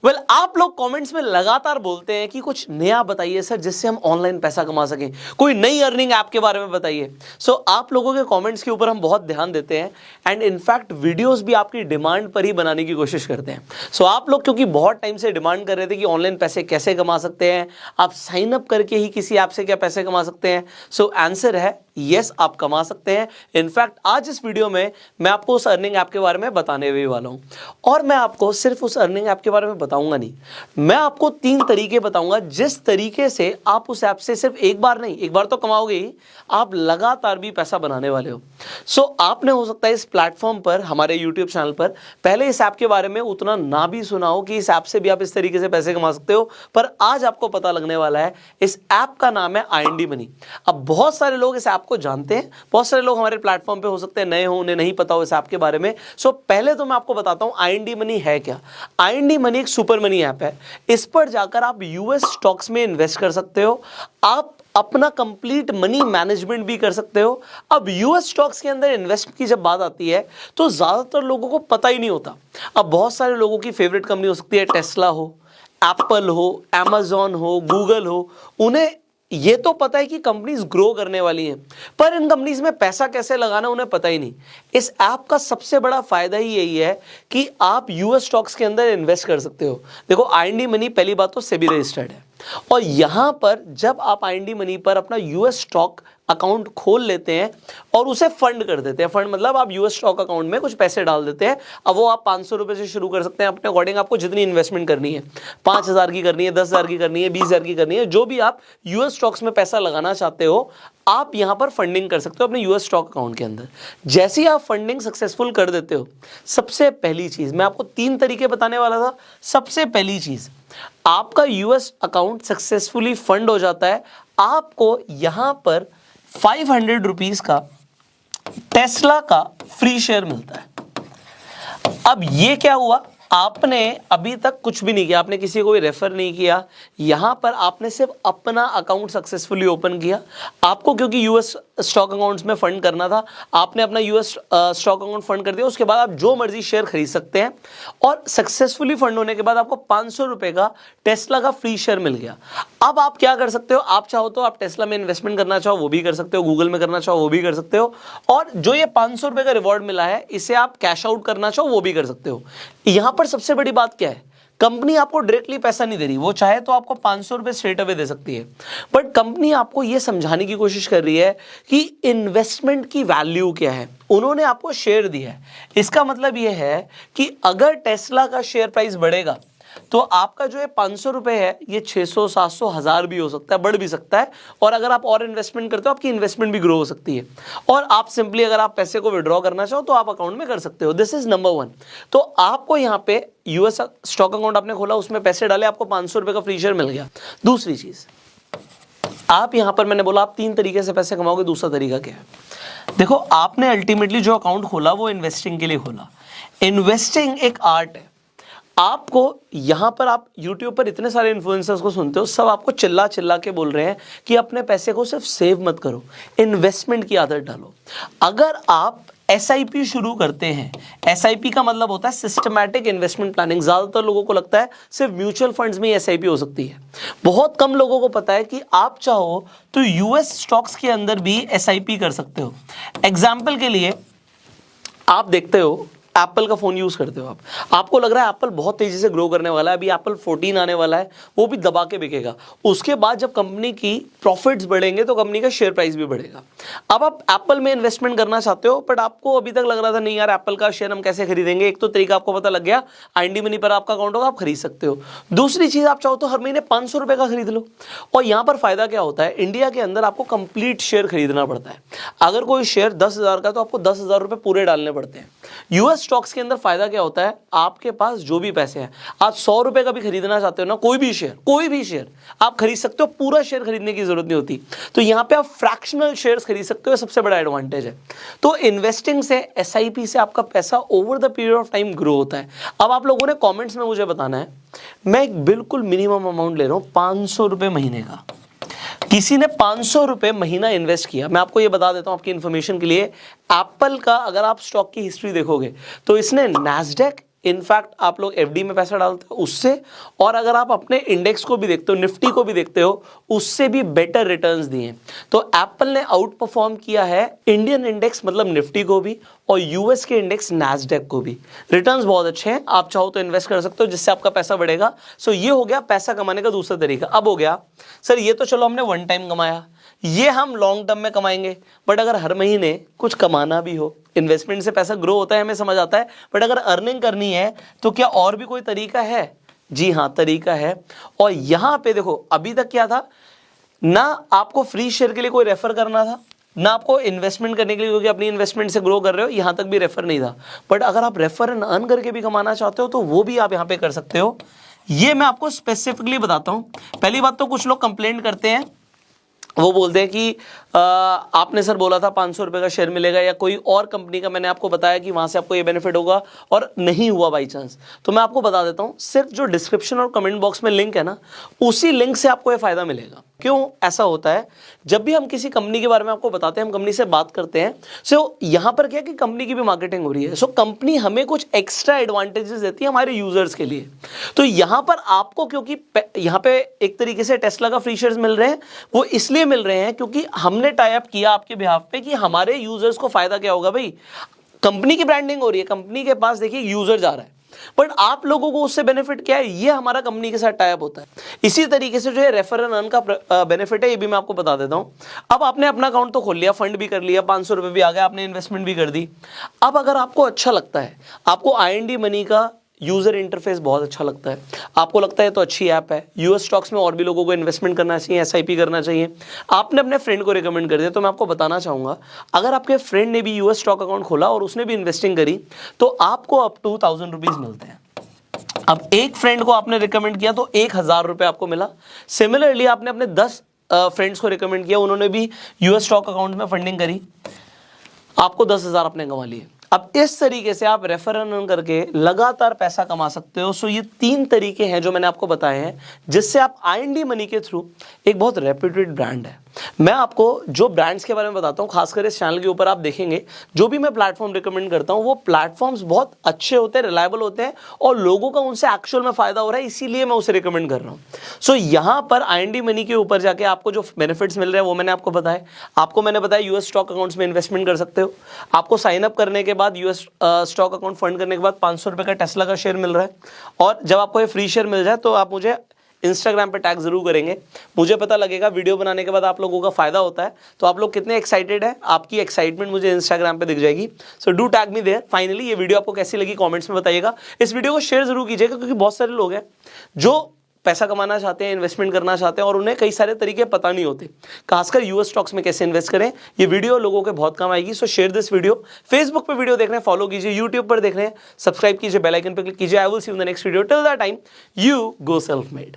आप लोग कमेंट्स में लगातार बोलते हैं कि कुछ नया बताइए सर जिससे हम ऑनलाइन पैसा कमा सकें, कोई नई अर्निंग ऐप के बारे में बताइए। आप लोगों के कमेंट्स के ऊपर हम बहुत ध्यान देते हैं एंड इनफैक्ट वीडियोस भी आपकी डिमांड पर ही बनाने की कोशिश करते हैं। आप लोग क्योंकि बहुत टाइम से डिमांड कर रहे थे कि ऑनलाइन पैसे कैसे कमा सकते हैं, आप साइन अप करके ही किसी ऐप से क्या पैसे कमा सकते हैं। आंसर है यस, आप कमा सकते हैं। इनफैक्ट आज इस वीडियो में मैं आपको उस अर्निंग ऐप के बारे में बताने भी वाला हूं, और मैं आपको सिर्फ उस अर्निंग ऐप के बारे में बताऊंगा नहीं, मैं आपको 3 तरीके बताऊंगा जिस तरीके से आप उस ऐप से सिर्फ एक बार नहीं, एक बार तो कमाओगे ही, आप लगातार भी पैसा बनाने वाले हो। आपने हो सकता है इस प्लेटफॉर्म पर, हमारे यूट्यूब चैनल पर पहले इस ऐप के बारे में उतना ना भी सुना हो कि इस ऐप से भी आप इस तरीके से पैसे कमा सकते हो, पर आज आपको पता लगने वाला है। इस ऐप का नाम है IND मनी। अब बहुत सारे लोग इस ऐप को जानते हैं, बहुत सारे लोग हमारे प्लेटफॉर्म पे हो सकते हैं नए हो, उन्हें नहीं पता हो इस ऐप के बारे में। पहले तो मैं आपको बताता हूं IND मनी है क्या। IND मनी एक सुपर मनी ऐप है। इस पर जाकर आप US स्टॉक्स में इन्वेस्ट कर सकते हो, आप अपना कंप्लीट मनी मैनेजमेंट भी कर सकते हो। अब US स्टॉक्स के अंदर इन्वेस्ट की जब बात आती है तो ज्यादातर लोगों को पता ही नहीं होता। अब बहुत सारे लोगों की फेवरेट कंपनी हो सकती है टेस्ला हो, एप्पल हो, Amazon हो, गूगल हो, उन्हें ये तो पता है कि कंपनीज ग्रो करने वाली हैं, पर इन कंपनीज में पैसा कैसे लगाना उन्हें पता ही नहीं। इस ऐप का सबसे बड़ा फायदा ही यही है कि आप US स्टॉक्स के अंदर इन्वेस्ट कर सकते हो। देखो IND मनी पहली बात तो सेबी रजिस्टर्ड है, और यहां पर जब आप IND मनी पर अपना US स्टॉक अकाउंट खोल लेते हैं और उसे फंड कर देते हैं, फंड मतलब आप US स्टॉक अकाउंट में कुछ पैसे डाल देते हैं। अब वो आप 500 रुपए से शुरू कर सकते हैं, अपने अकॉर्डिंग आपको जितनी इन्वेस्टमेंट करनी है, 5,000 की करनी है, 10,000 की करनी है, 20,000 की करनी है, जो भी आप US स्टॉक्स में पैसा लगाना चाहते हो आप यहां पर फंडिंग कर सकते हो अपने US स्टॉक अकाउंट के अंदर। जैसे ही आप फंडिंग सक्सेसफुल कर देते हो, सबसे पहली चीज मैं आपको 3 तरीके बताने वाला था। सबसे पहली चीज, आपका US अकाउंट सक्सेसफुली फंड हो जाता है, आपको यहां पर 500 रुपीज का टेस्ला का फ्री शेयर मिलता है। अब ये क्या हुआ, आपने अभी तक कुछ भी नहीं किया, आपने किसी को भी रेफर नहीं किया, यहां पर आपने सिर्फ अपना अकाउंट सक्सेसफुली ओपन किया। आपको क्योंकि US स्टॉक अकाउंट्स में फंड करना था, आपने अपना US स्टॉक अकाउंट फंड कर दिया। उसके बाद आप जो मर्जी शेयर खरीद सकते हैं, और सक्सेसफुली फंड होने के बाद आपको 500 रुपए का टेस्ला का फ्री शेयर मिल गया। अब आप क्या कर सकते हो, आप चाहो तो आप टेस्ला में इन्वेस्टमेंट करना चाहो वो भी कर सकते हो, गूगल में करना चाहो वो भी कर सकते हो, और जो ये 500 रुपए का रिवॉर्ड मिला है इसे आप कैश आउट करना चाहो वो भी कर सकते हो। यहां पर सबसे बड़ी बात क्या है, कंपनी आपको डायरेक्टली पैसा नहीं दे रही, वो चाहे तो आपको 500 रुपए स्ट्रेट अवे दे सकती है, बट कंपनी आपको यह समझाने की कोशिश कर रही है कि इन्वेस्टमेंट की वैल्यू क्या है। उन्होंने आपको शेयर दिया है, इसका मतलब यह है कि अगर टेस्ला का शेयर प्राइस बढ़ेगा तो आपका जो है 500 रुपए है ये 600, 700, 1000 भी हो सकता है, बढ़ भी सकता है। और अगर आप और इन्वेस्टमेंट करते हो आपकी इन्वेस्टमेंट भी ग्रो हो सकती है, और आप सिंपली अगर आप पैसे को विड्रॉ करना चाहो तो आप अकाउंट में कर सकते हो। This is number 1। तो आपको यहाँ पे US स्टॉक अकाउंट आपने खोला, उसमें पैसे डाले, आपको 500 रुपए का फ्री शेयर मिल गया। दूसरी चीज, आप यहां पर मैंने बोला आप 3 तरीके से पैसे कमाओगे, दूसरा तरीका क्या है, देखो आपने अल्टीमेटली जो अकाउंट खोला वो इन्वेस्टिंग के लिए खोला। इन्वेस्टिंग एक आर्ट है। आपको यहां पर, आप YouTube पर इतने सारे इन्फ्लुएंसर्स को सुनते हो, सब आपको चिल्ला चिल्ला के बोल रहे हैं कि अपने पैसे को सिर्फ सेव मत करो, इन्वेस्टमेंट की आदत डालो। अगर आप SIP शुरू करते हैं, SIP का मतलब होता है सिस्टमैटिक इन्वेस्टमेंट प्लानिंग। ज्यादातर लोगों को लगता है सिर्फ म्यूचुअल फंड्स में SIP हो सकती है, बहुत कम लोगों को पता है कि आप चाहो तो US स्टॉक्स के अंदर भी SIP कर सकते हो। एग्जाम्पल के लिए आप देखते हो एप्पल का फोन यूज करते हो आप, आपको लग रहा है एप्पल बहुत तेजी से ग्रो करने वाला है, अभी एप्पल 14 आने वाला है, वो भी दबा के बिकेगा। उसके बाद जब कंपनी की प्रॉफिट्स बढ़ेंगे तो कंपनी का शेयर प्राइस भी बढ़ेगा। अब आप एप्पल में इन्वेस्टमेंट करना चाहते हो, बट आपको अभी तक लग रहा था नहीं यार एप्पल का शेयर हम कैसे खरीदेंगे, एक तो तरीका आपको पता लग गया, IND मनी पर आपका अकाउंट होगा, आप खरीद सकते हो। दूसरी चीज, आप चाहो तो हर महीने 500 रुपए का खरीद लो। और यहां पर फायदा क्या होता है, इंडिया के अंदर आपको कंप्लीट शेयर खरीदना पड़ता है। अगर कोई शेयर 10,000 का तो आपको 10,000 रुपए पूरे डालने पड़ते हैं। US स्टॉक्स के अंदर फायदा क्या होता है, आपके पास जो भी पैसे हैं, आप 100 रुपए का भी खरीदना चाहते हो ना, कोई भी शेयर आप खरीद सकते हो, पूरा शेयर खरीदने की जरूरत नहीं होती। तो यहां पे आप फ्रैक्शनल शेयर्स खरीद सकते हो, सबसे बड़ा एडवांटेज है। तो इन्वेस्टिंग से, SIP से आपका पैसा over the period of time grow होता है। अब आप लोगों ने कमेंट्स में मुझे बताना है, मैं एक बिल्कुल मिनिमम अमाउंट ले रहा हूं 500 रुपए महीने का। किसी ने 500 रुपए महीना इन्वेस्ट किया, मैं आपको ये बता देता हूं आपकी इंफॉर्मेशन के लिए, एप्पल का अगर आप स्टॉक की हिस्ट्री देखोगे तो इसने नैस्डैक, इनफैक्ट आप लोग एफडी में पैसा डालते हो उससे, और अगर आप अपने इंडेक्स को भी देखते हो, निफ्टी को भी देखते हो, उससे भी बेटर रिटर्न्स दिए। तो एप्पल ने आउट परफॉर्म किया है इंडियन इंडेक्स मतलब निफ्टी को भी, और यूएस के इंडेक्स नैस्डैक को भी। रिटर्न्स बहुत अच्छे हैं, आप चाहो तो इन्वेस्ट कर सकते हो जिससे आपका पैसा बढ़ेगा। सो ये हो गया पैसा कमाने का दूसरा तरीका। अब हो गया सर ये तो चलो हमने वन टाइम कमाया, ये हम लॉन्ग टर्म में कमाएंगे, बट अगर हर महीने कुछ कमाना भी हो, इन्वेस्टमेंट से पैसा ग्रो होता है हमें समझ आता है, बट अगर अर्निंग करनी है तो क्या और भी कोई तरीका है? जी हाँ, तरीका है। और यहां पे देखो अभी तक क्या था ना, आपको फ्री शेयर के लिए कोई रेफर करना था, ना आपको इन्वेस्टमेंट करने के लिए, क्योंकि अपनी इन्वेस्टमेंट से ग्रो कर रहे हो, यहां तक भी रेफर नहीं था। बट अगर आप रेफर एंड अर्न करके भी कमाना चाहते हो तो वो भी आप यहां पे कर सकते हो। ये मैं आपको स्पेसिफिकली बताता हूं। पहली बात तो कुछ लोग कंप्लेंट करते हैं, वो बोलते हैं कि आपने सर बोला था 500 रुपए का शेयर मिलेगा, या कोई और कंपनी का मैंने आपको बताया कि वहां से आपको ये बेनिफिट होगा और नहीं हुआ बाई चांस। तो मैं आपको बता देता हूं, सिर्फ जो डिस्क्रिप्शन और कमेंट बॉक्स में लिंक है ना, उसी लिंक से आपको ये फायदा मिलेगा। क्यों ऐसा होता है? जब भी हम किसी कंपनी के बारे में आपको बताते हैं, हम कंपनी से बात करते हैं, सो यहां पर क्या कि कंपनी की भी मार्केटिंग हो रही है, सो कंपनी हमें कुछ एक्स्ट्रा एडवांटेजेस देती है हमारे यूजर्स के लिए। तो यहां पर आपको, क्योंकि यहां पे एक तरीके से टेस्ला का फ्री शेयर्स मिल रहे हैं, वो इसलिए मिल रहे हैं क्योंकि हमने टाई अप किया आपके बिहाफ पे कि हमारे यूजर्स को फायदा क्या होगा भाई, कंपनी की ब्रांडिंग हो रही है, कंपनी के पास देखिए यूजर जा रहा है, बट आप लोगों को उससे बेनिफिट क्या है, ये हमारा कंपनी के साथ टाई अप होता है। इसी तरीके से जो है रेफर एंड अर्न का बेनिफिट है, ये भी मैं आपको बता देता हूं। अब आपने अपना अकाउंट तो खोल लिया, फंड भी कर लिया, 500 रुपए भी आ गया, आपने इन्वेस्टमेंट भी कर दी। अब अगर आपको अच्छा लगता है, आपको IND मनी का यूजर इंटरफेस बहुत अच्छा लगता है, आपको लगता है तो अच्छी ऐप है, यूएस स्टॉक्स में और भी लोगों को इन्वेस्टमेंट करना चाहिए, SIP करना चाहिए, आपने अपने फ्रेंड को रिकमेंड कर दिया, तो मैं आपको बताना चाहूंगा, अगर आपके फ्रेंड ने भी यूएस स्टॉक अकाउंट खोला और उसने भी इन्वेस्टिंग करी, तो आपको अप टू 1000 रुपीज मिलते हैं। अब एक फ्रेंड को आपने रिकमेंड किया तो 1000 रुपए आपको मिला। सिमिलरली आपने अपने 10 फ्रेंड्स को रिकमेंड किया, उन्होंने भी यूएस स्टॉक अकाउंट में फंडिंग करी, आपको 10,000 अपने कमा लिए। अब इस तरीके से आप रेफर एंड अर्न करके लगातार पैसा कमा सकते हो। सो ये 3 तरीके हैं जो मैंने आपको बताए हैं, जिससे आप IND मनी के थ्रू, एक बहुत रेप्यूटेड ब्रांड है, मैं आपको जो ब्रांड्स के बारे में बताता हूं, खासकर इस चैनल के ऊपर आप देखेंगे जो भी मैं प्लेटफॉर्म रिकमेंड करता हूं, वो प्लेटफॉर्म्स बहुत अच्छे होते हैं, रिलायबल होते हैं, और लोगों का उनसे एक्चुअल में फायदा हो रहा है, इसीलिए मैं उसे रिकमेंड कर रहा हूं। सो यहां पर IND मनी के ऊपर जाके आपको जो बेनिफिट्स मिल रहे हैं वो मैंने आपको बताया। आपको मैंने बताया यूएस स्टॉक अकाउंट्स में इन्वेस्टमेंट कर सकते हो, आपको साइन अप करने के बाद यूएस स्टॉक अकाउंट फंड करने के बाद 500 रुपए का टेस्ला का शेयर मिल रहा है, और जब आपको ये फ्री शेयर मिल जाए तो आप मुझे इंस्टाग्राम पे टैग जरूर करेंगे, मुझे पता लगेगा वीडियो बनाने के बाद आप लोगों का फायदा होता है, तो आप लोग कितने एक्साइटेड हैं, आपकी एक्साइटमेंट मुझे इंस्टाग्राम पे दिख जाएगी। So do tag me there. Finally ये वीडियो आपको कैसी लगी कमेंट्स में बताइएगा, इस वीडियो को शेयर जरूर कीजिएगा, क्योंकि बहुत सारे लोग हैं जो पैसा कमाना चाहते हैं, इन्वेस्टमेंट करना चाहते हैं, और उन्हें कई सारे तरीके पता नहीं होते, खासकर यूएस स्टॉक्स में कैसे इन्वेस्ट करें। ये वीडियो लोगों के बहुत काम आएगी। सो शेयर दिस वीडियो। फेसबुक पे वीडियो देख रहे हैं, फॉलो कीजिए, यूट्यूब पर देख रहे हैं, सब्सक्राइब कीजिए, बेल आइकन पर क्लिक कीजिए। I will see you in the next video. Till that time, you go self made.